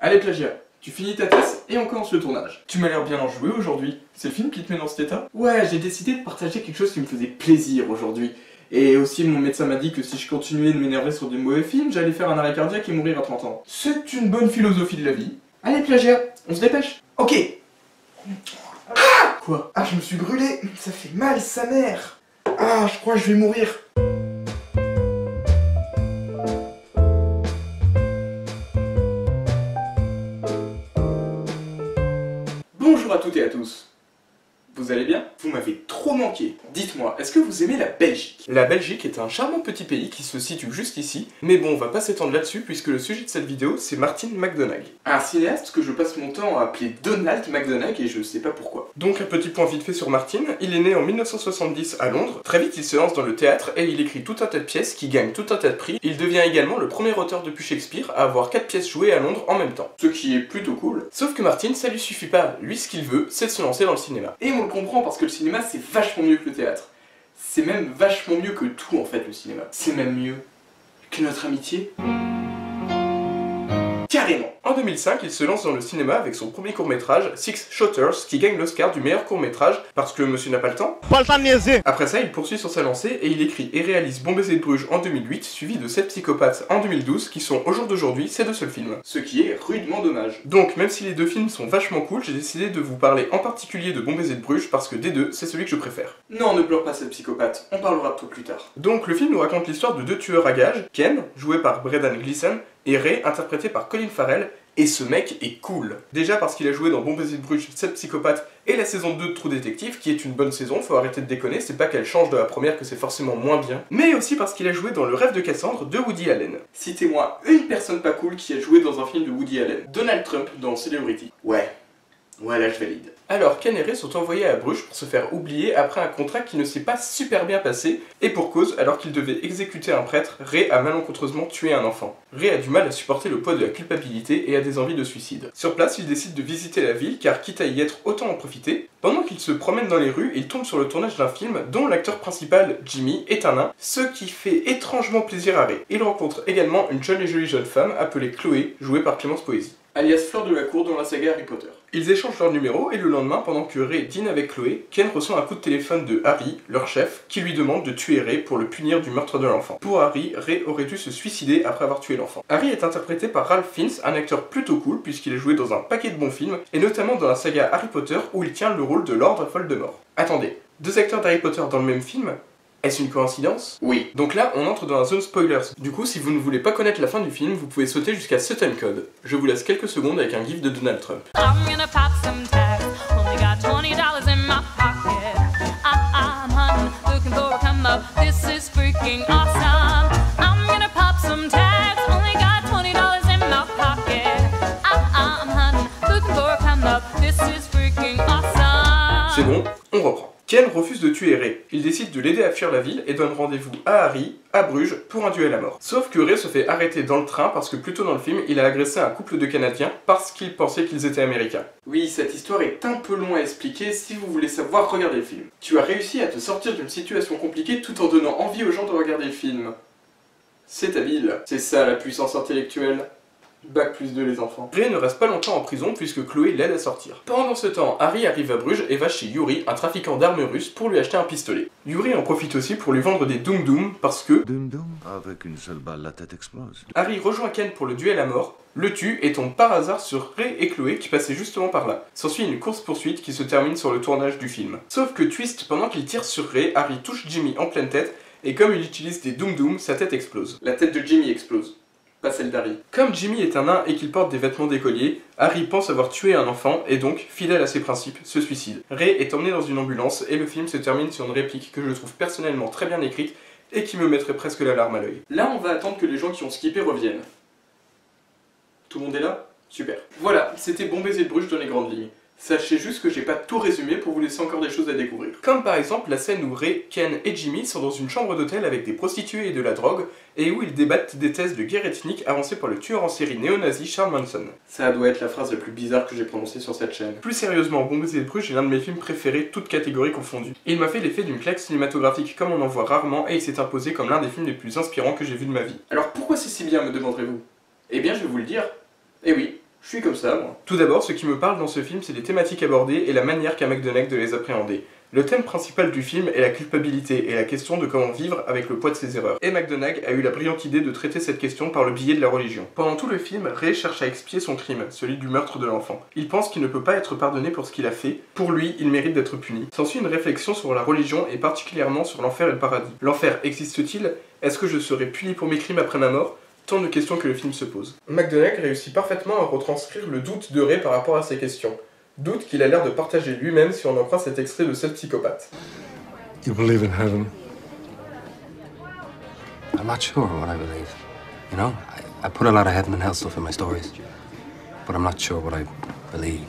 Allez plagiat, tu finis ta tasse et on commence le tournage. Tu m'as l'air bien enjoué aujourd'hui. C'est le film qui te met dans cet état? Ouais, j'ai décidé de partager quelque chose qui me faisait plaisir aujourd'hui. Et aussi mon médecin m'a dit que si je continuais de m'énerver sur des mauvais films, j'allais faire un arrêt cardiaque et mourir à 30 ans. C'est une bonne philosophie de la vie. Allez plagiat, on se dépêche. Ok. Ah! Quoi? Ah, je me suis brûlé. Ça fait mal, sa mère. Ah, je crois que je vais mourir. Bonjour à toutes et à tous. Vous allez bien? Vous m'avez trop manqué. Dites-moi, est-ce que vous aimez la Belgique? La Belgique est un charmant petit pays qui se situe juste ici, mais bon, on va pas s'étendre là-dessus puisque le sujet de cette vidéo, c'est Martin McDonagh. Un cinéaste que je passe mon temps à appeler Donald McDonagh et je sais pas pourquoi. Donc un petit point vite fait sur Martin, il est né en 1970 à Londres. Très vite, il se lance dans le théâtre et il écrit tout un tas de pièces qui gagnent tout un tas de prix. Il devient également le premier auteur depuis Shakespeare à avoir 4 pièces jouées à Londres en même temps. Ce qui est plutôt cool. Sauf que Martin, ça lui suffit pas. Lui, ce qu'il veut, c'est de se lancer dans le cinéma. Et on le comprend parce que le cinéma, c'est vachement mieux que le théâtre. C'est même vachement mieux que tout en fait, le cinéma. C'est même mieux que notre amitié. Carrément. En 2005, il se lance dans le cinéma avec son premier court-métrage, Six Shooters, qui gagne l'Oscar du meilleur court-métrage parce que monsieur n'a pas le temps. Pas le temps de niaiser. Après ça, il poursuit sur sa lancée et il écrit et réalise Bon baiser de Bruges en 2008, suivi de 7 psychopathes en 2012, qui sont au jour d'aujourd'hui ses 2 seuls films. Ce qui est rudement dommage. Donc, même si les 2 films sont vachement cool, j'ai décidé de vous parler en particulier de Bon baiser de Bruges parce que des 2, c'est celui que je préfère. Non, ne pleure pas cette psychopathe, on parlera de toi plus tard. Donc, le film nous raconte l'histoire de 2 tueurs à gages, Ken, joué par Brendan Gleeson, et Ray, interprété par Colin Farrell. Et ce mec est cool. Déjà parce qu'il a joué dans Bon baiser de Bruges, 7 psychopathes et la saison 2 de True Detective, qui est une bonne saison, faut arrêter de déconner, c'est pas qu'elle change de la première que c'est forcément moins bien. Mais aussi parce qu'il a joué dans Le Rêve de Cassandre de Woody Allen. Citez-moi une personne pas cool qui a joué dans un film de Woody Allen. Donald Trump dans Celebrity. Ouais, là je valide. Alors, Ken et Ray sont envoyés à Bruges pour se faire oublier après un contrat qui ne s'est pas super bien passé, et pour cause, alors qu'ils devaient exécuter un prêtre, Ray a malencontreusement tué un enfant. Ray a du mal à supporter le poids de la culpabilité et a des envies de suicide. Sur place, il décide de visiter la ville, car quitte à y être, autant en profiter. Pendant qu'il se promène dans les rues, il tombe sur le tournage d'un film dont l'acteur principal, Jimmy, est un nain, ce qui fait étrangement plaisir à Ray. Il rencontre également une jeune et jolie jeune femme appelée Chloé, jouée par Clémence Poésy, alias Fleur de la Cour dans la saga Harry Potter. Ils échangent leur numéro et le lendemain, pendant que Ray dîne avec Chloé, Ken reçoit un coup de téléphone de Harry, leur chef, qui lui demande de tuer Ray pour le punir du meurtre de l'enfant. Pour Harry, Ray aurait dû se suicider après avoir tué l'enfant. Harry est interprété par Ralph Fiennes, un acteur plutôt cool puisqu'il a joué dans un paquet de bons films, et notamment dans la saga Harry Potter où il tient le rôle de Lord Voldemort. Attendez, 2 acteurs d'Harry Potter dans le même film? Est-ce une coïncidence? Oui. Donc là, on entre dans la zone spoilers. Du coup, si vous ne voulez pas connaître la fin du film, vous pouvez sauter jusqu'à ce time code. Je vous laisse quelques secondes avec un gif de Donald Trump. C'est bon, on reprend. Ken refuse de tuer Ray. Il décide de l'aider à fuir la ville et donne rendez-vous à Harry, à Bruges, pour un duel à mort. Sauf que Ray se fait arrêter dans le train parce que plus tôt dans le film, il a agressé un couple de Canadiens parce qu'il pensait qu'ils étaient américains. Oui, cette histoire est un peu long à expliquer, si vous voulez savoir, regardez le film. Tu as réussi à te sortir d'une situation compliquée tout en donnant envie aux gens de regarder le film. C'est habile. C'est ça la puissance intellectuelle. Bac plus 2 les enfants. Ray ne reste pas longtemps en prison puisque Chloé l'aide à sortir. Pendant ce temps, Harry arrive à Bruges et va chez Yuri, un trafiquant d'armes russes, pour lui acheter un pistolet. Yuri en profite aussi pour lui vendre des Doom Doom parce que... Doom Doom, avec une seule balle la tête explose. Harry rejoint Ken pour le duel à mort, le tue et tombe par hasard sur Ray et Chloé qui passaient justement par là. S'ensuit une course-poursuite qui se termine sur le tournage du film. Sauf que twist, pendant qu'il tire sur Ray, Harry touche Jimmy en pleine tête et comme il utilise des Doom Doom, sa tête explose. La tête de Jimmy explose. Pas celle d'Harry. Comme Jimmy est un nain et qu'il porte des vêtements d'écolier, Harry pense avoir tué un enfant et donc, fidèle à ses principes, se suicide. Ray est emmené dans une ambulance et le film se termine sur une réplique que je trouve personnellement très bien écrite et qui me mettrait presque la larme à l'œil. Là, on va attendre que les gens qui ont skippé reviennent. Tout le monde est là? Super. Voilà, c'était Bon baiser de Bruges dans les grandes lignes. Sachez juste que j'ai pas tout résumé pour vous laisser encore des choses à découvrir. Comme par exemple la scène où Ray, Ken et Jimmy sont dans une chambre d'hôtel avec des prostituées et de la drogue, et où ils débattent des thèses de guerre ethnique avancées par le tueur en série néo-nazi Charles Manson. Ça doit être la phrase la plus bizarre que j'ai prononcée sur cette chaîne. Plus sérieusement, Bon baiser de Bruges est l'un de mes films préférés, toutes catégories confondues. Il m'a fait l'effet d'une claque cinématographique comme on en voit rarement, et il s'est imposé comme l'un des films les plus inspirants que j'ai vu de ma vie. Alors pourquoi c'est si bien, me demanderez-vous? Eh bien je vais vous le dire. Eh oui, je suis comme ça, moi. Tout d'abord, ce qui me parle dans ce film, c'est les thématiques abordées et la manière qu'a McDonagh de les appréhender. Le thème principal du film est la culpabilité et la question de comment vivre avec le poids de ses erreurs. Et McDonagh a eu la brillante idée de traiter cette question par le biais de la religion. Pendant tout le film, Ray cherche à expier son crime, celui du meurtre de l'enfant. Il pense qu'il ne peut pas être pardonné pour ce qu'il a fait. Pour lui, il mérite d'être puni. S'ensuit une réflexion sur la religion et particulièrement sur l'enfer et le paradis. L'enfer existe-t-il? Est-ce que je serai puni pour mes crimes après ma mort? Tant de questions que le film se pose. McDonagh réussit parfaitement à retranscrire le doute de Ray par rapport à ces questions. Doute qu'il a l'air de partager lui-même si on en croit cet extrait de 7 psychopathes. You believe in heaven? I'm not sure what I believe. You know, I put a lot of heaven and hell stuff in my stories, but I'm not sure what I believe.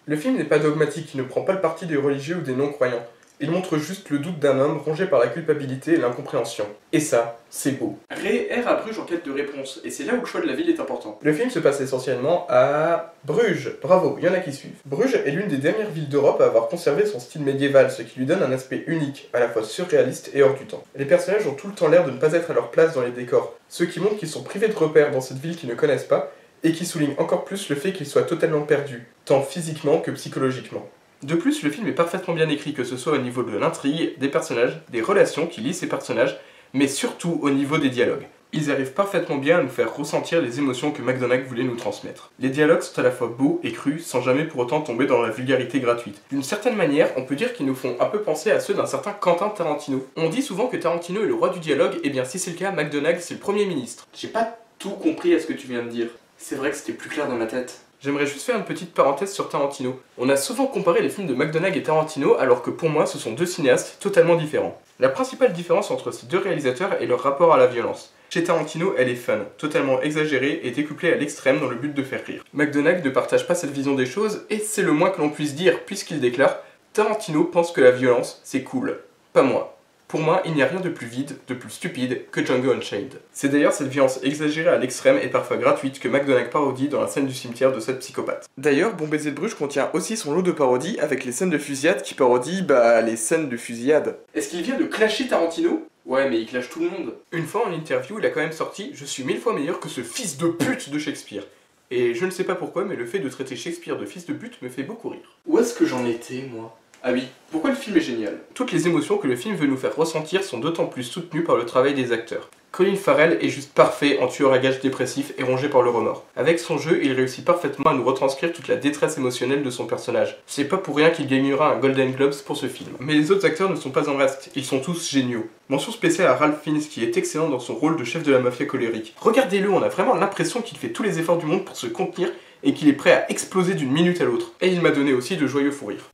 Le film n'est pas dogmatique, il ne prend pas le parti des religieux ou des non-croyants. Il montre juste le doute d'un homme rongé par la culpabilité et l'incompréhension. Et ça, c'est beau. Ray erre à Bruges en quête de réponse, et c'est là où le choix de la ville est important. Le film se passe essentiellement à Bruges. Bravo, il y en a qui suivent. Bruges est l'une des dernières villes d'Europe à avoir conservé son style médiéval, ce qui lui donne un aspect unique, à la fois surréaliste et hors du temps. Les personnages ont tout le temps l'air de ne pas être à leur place dans les décors, ce qui montre qu'ils sont privés de repères dans cette ville qu'ils ne connaissent pas, et qui souligne encore plus le fait qu'ils soient totalement perdus, tant physiquement que psychologiquement. De plus, le film est parfaitement bien écrit, que ce soit au niveau de l'intrigue, des personnages, des relations qui lient ces personnages, mais surtout au niveau des dialogues. Ils arrivent parfaitement bien à nous faire ressentir les émotions que McDonagh voulait nous transmettre. Les dialogues sont à la fois beaux et crus, sans jamais pour autant tomber dans la vulgarité gratuite. D'une certaine manière, on peut dire qu'ils nous font un peu penser à ceux d'un certain Quentin Tarantino. On dit souvent que Tarantino est le roi du dialogue, et bien si c'est le cas, McDonagh c'est le Premier ministre. J'ai pas tout compris à ce que tu viens de dire. C'est vrai que c'était plus clair dans ma tête. J'aimerais juste faire une petite parenthèse sur Tarantino. On a souvent comparé les films de McDonagh et Tarantino, alors que pour moi ce sont deux cinéastes totalement différents. La principale différence entre ces deux réalisateurs est leur rapport à la violence. Chez Tarantino, elle est fun, totalement exagérée et décuplée à l'extrême dans le but de faire rire. McDonagh ne partage pas cette vision des choses, et c'est le moins que l'on puisse dire, puisqu'il déclare « Tarantino pense que la violence, c'est cool. Pas moi. Pour moi, il n'y a rien de plus vide, de plus stupide que Django Unchained. » C'est d'ailleurs cette violence exagérée à l'extrême et parfois gratuite que McDonagh parodie dans la scène du cimetière de 7 psychopathes. D'ailleurs, Bon Baiser de Bruges contient aussi son lot de parodies avec les scènes de fusillade qui parodient, les scènes de fusillade. Est-ce qu'il vient de clasher Tarantino? Ouais, mais il clash tout le monde. Une fois en interview, il a quand même sorti « Je suis 1000 fois meilleur que ce fils de pute de Shakespeare ». Et je ne sais pas pourquoi, mais le fait de traiter Shakespeare de fils de pute me fait beaucoup rire. Où est-ce que j'en étais, moi? Ah oui, pourquoi le film est génial? Toutes les émotions que le film veut nous faire ressentir sont d'autant plus soutenues par le travail des acteurs. Colin Farrell est juste parfait en tueur à gages dépressif et rongé par le remords. Avec son jeu, il réussit parfaitement à nous retranscrire toute la détresse émotionnelle de son personnage. C'est pas pour rien qu'il gagnera un Golden Globes pour ce film. Mais les autres acteurs ne sont pas en reste, ils sont tous géniaux. Mention spéciale à Ralph Fiennes qui est excellent dans son rôle de chef de la mafia colérique. Regardez-le, on a vraiment l'impression qu'il fait tous les efforts du monde pour se contenir et qu'il est prêt à exploser d'une minute à l'autre. Et il m'a donné aussi de joyeux fous rires.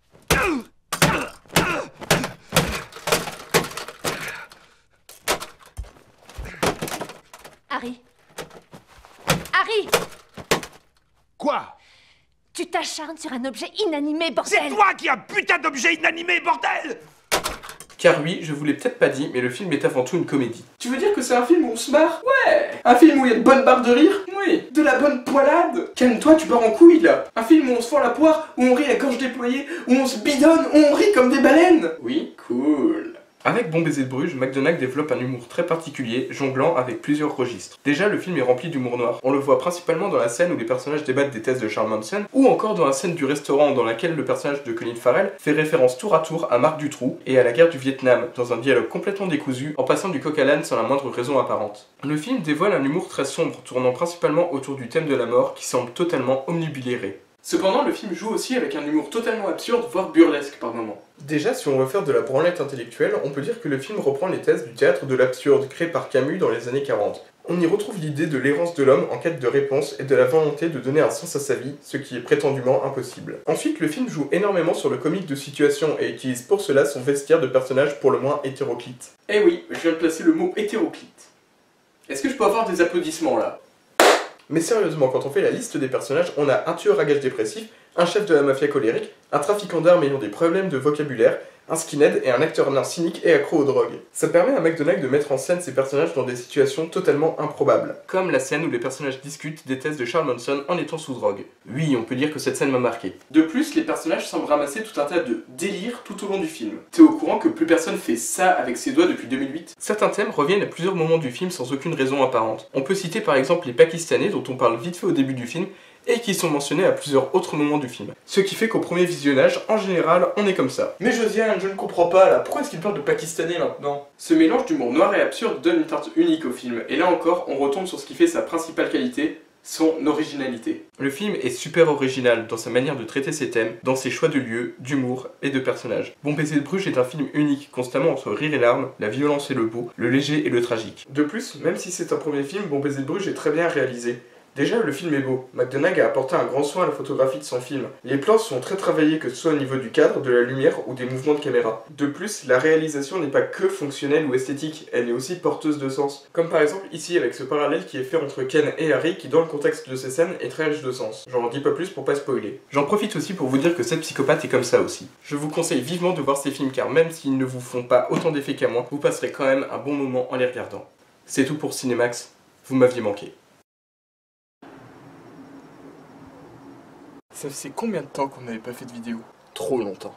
Harry. Harry! Quoi? Tu t'acharnes sur un objet inanimé, bordel! C'est toi qui as putain d'objet inanimé, bordel! Car oui, je vous l'ai peut-être pas dit, mais le film est avant tout une comédie. Tu veux dire que c'est un film où on se marre? Ouais! Un film où il y a de bonnes barres de rire? Oui! De la bonne poilade? Calme-toi, tu pars en couille là! Un film où on se fend la poire, où on rit à gorge déployée, où on se bidonne, où on rit comme des baleines? Oui, cool! Avec Bon Baiser de Bruges, McDonagh développe un humour très particulier, jonglant avec plusieurs registres. Déjà, le film est rempli d'humour noir. On le voit principalement dans la scène où les personnages débattent des thèses de Charles Manson, ou encore dans la scène du restaurant dans laquelle le personnage de Colin Farrell fait référence tour à tour à Marc Dutroux et à la guerre du Vietnam, dans un dialogue complètement décousu, en passant du coq à l'âne sans la moindre raison apparente. Le film dévoile un humour très sombre, tournant principalement autour du thème de la mort, qui semble totalement omnubilé Ray. Cependant, le film joue aussi avec un humour totalement absurde, voire burlesque par moments. Déjà, si on veut faire de la branlette intellectuelle, on peut dire que le film reprend les thèses du théâtre de l'absurde créé par Camus dans les années 40. On y retrouve l'idée de l'errance de l'homme en quête de réponse et de la volonté de donner un sens à sa vie, ce qui est prétendument impossible. Ensuite, le film joue énormément sur le comique de situation et utilise pour cela son vestiaire de personnage pour le moins hétéroclite. Eh oui, je viens de placer le mot hétéroclite. Est-ce que je peux avoir des applaudissements là? Mais sérieusement, quand on fait la liste des personnages, on a un tueur à gages dépressif, un chef de la mafia colérique, un trafiquant d'armes ayant des problèmes de vocabulaire, un skinhead et un acteur nain cynique et accro aux drogues. Ça permet à McDonagh de mettre en scène ces personnages dans des situations totalement improbables. Comme la scène où les personnages discutent des thèses de Charles Manson en étant sous drogue. Oui, on peut dire que cette scène m'a marqué. De plus, les personnages semblent ramasser tout un tas de délires tout au long du film. T'es au courant que plus personne fait ça avec ses doigts depuis 2008? Certains thèmes reviennent à plusieurs moments du film sans aucune raison apparente. On peut citer par exemple les Pakistanais dont on parle vite fait au début du film, et qui sont mentionnés à plusieurs autres moments du film. Ce qui fait qu'au premier visionnage, en général, on est comme ça. Mais Josiane, je ne comprends pas là, pourquoi est-ce qu'il parle de pakistanais maintenant? Ce mélange d'humour noir et absurde donne une tarte unique au film, et là encore, on retombe sur ce qui fait sa principale qualité, son originalité. Le film est super original dans sa manière de traiter ses thèmes, dans ses choix de lieux, d'humour et de personnages. Bon baiser de Bruges est un film unique, constamment entre rire et larmes, la violence et le beau, le léger et le tragique. De plus, même si c'est un premier film, Bon baiser de Bruges est très bien réalisé. Déjà, le film est beau. McDonagh a apporté un grand soin à la photographie de son film. Les plans sont très travaillés, que ce soit au niveau du cadre, de la lumière ou des mouvements de caméra. De plus, la réalisation n'est pas que fonctionnelle ou esthétique, elle est aussi porteuse de sens. Comme par exemple ici avec ce parallèle qui est fait entre Ken et Harry qui dans le contexte de ces scènes est très riche de sens. J'en dis pas plus pour pas spoiler. J'en profite aussi pour vous dire que cette psychopathe est comme ça aussi. Je vous conseille vivement de voir ces films car même s'ils ne vous font pas autant d'effet qu'à moi, vous passerez quand même un bon moment en les regardant. C'est tout pour Cinémax, vous m'aviez manqué. Ça faisait combien de temps qu'on n'avait pas fait de vidéo? Trop longtemps.